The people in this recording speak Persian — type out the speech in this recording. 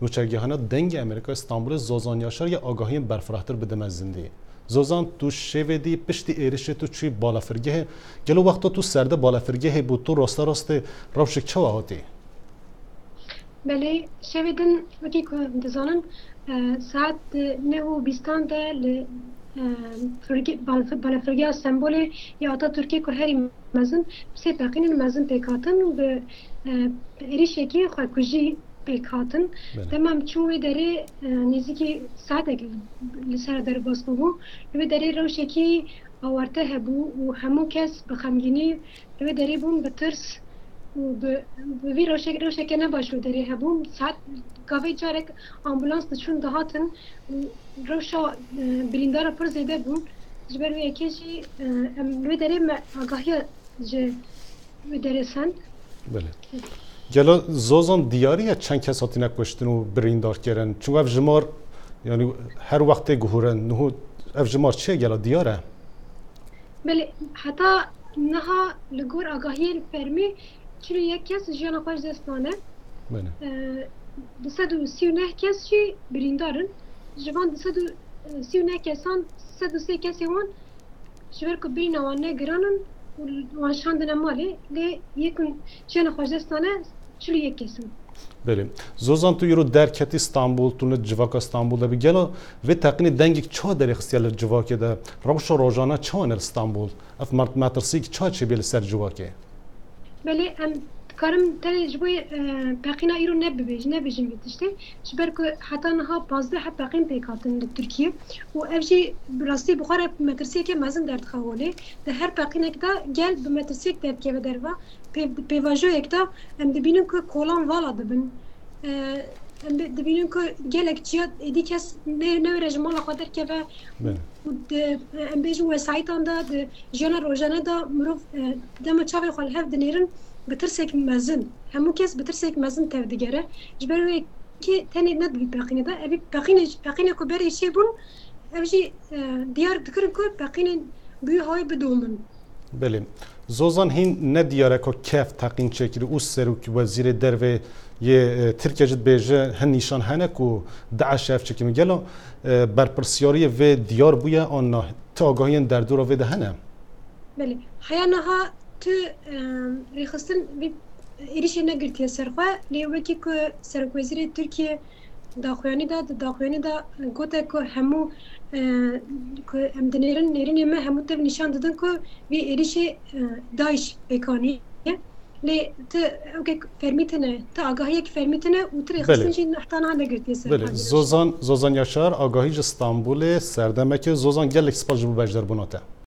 نوچرگهانه دنگ امریکا استانبول زوزان یاشار یا آگاهی برفراختر بدم از زندگی زوزان تو شویدی پشتی ایرش تو چی بالافرگه گلو وقتا تو سرده بالافرگه بود تو راسته روشک چه هاتی بله شویدن وکی که دزانن ساعت نه و بیستان ده ل بالافرگه سمبول یا آتا ترکیه که هری مزن بسه بقین مزن پیکاتن و به ایریشکی خواهی پیکاتن بله تمام چوی داره نزدیکی ساعت لسر در باستو بو و داره روشکی آورته هبو و همون کس بخمگینی و داره بون به ترس و به وی روشک نباشه داره هبون ساعت کافی جارک آمبولانس دچون دهاتن روشا بریندار پر زیده بون جبر وی اکیجی و داره آگاهی و داره سند بله گلو زوزان دیاری چند کس هاتی نکشتن و بریندار کردن چون اف جمار یعنی هر وقت گهورن نه اف جمار چیه گلو دیاره بله حتی نها لگور آگاهی فرمی چلو یک کس جیان خوش دستانه بله دسد و سی و نه کس چی بریندارن جوان دسد و سی و نه کسان صد و سی کسی وان جبر که برین آوانه گرانن و وانشاندن مالی لی یکن جیان خوش دستانه چلو یک کسن بله زوزان تو یورو درکتی استانبول تو نه جواک استانبول ده بگلا و تقنی دنگی چه داری خستیال جواک ده روش روزانه چه ونر استانبول اف ماترسیک چه بیل سر جواکه بله ام کارم تری جبوی باقینا ایرو نبیجیم بیتشته جبر که حتی نها بازده حتی باقیم پیکاتن در ترکیه و افجی براستی بخاره مدرسه که مزن درد خواهوله ده هر باقینا کدا گل به مدرسه که که و دروا پیواجو یکتا ام دبینم که کولان والا دبن ام دبینم که گل اکچیات ایدی کس نه رجمال خاطر که و بله ام بیجو وسایتان دا جانا روزانه دا مروف دم چاوی خال هف دنیرن بترسك مازن همو كاس بترسك مازن تاع دقاره جبروا كي تاني ندبي باقينا دا ابي باقينا كبار شي بون ابجي ديار ذكر كو باقينا بي هاي بدومن بله زوزان هین ندیاره که کف تقین چکری او سروک وزیر در یه ترکیه جد بیجه هن نشان هنه که داعش اف چکی میگلو برپرسیاری و دیار بویا آن تا آگاهی در دور و ده هنه بله حیانها تو رخصتن ایریش نگرتی سرخوا لیوکی که سرک وزیر ترکیه داخوانی دا گوته که همو که ام دنیرن ما همو تب نشان دادن که وی ایریش داعش بکانی لی تو اوکی فرمیتنه تا آگاهی که فرمیتنه و تو رخصتن چی نحتانا نگرتی سرخوا بله زوزان یاشار آگاهی استانبول سردمه که زوزان گلک سپاس جبو بجدر بوناته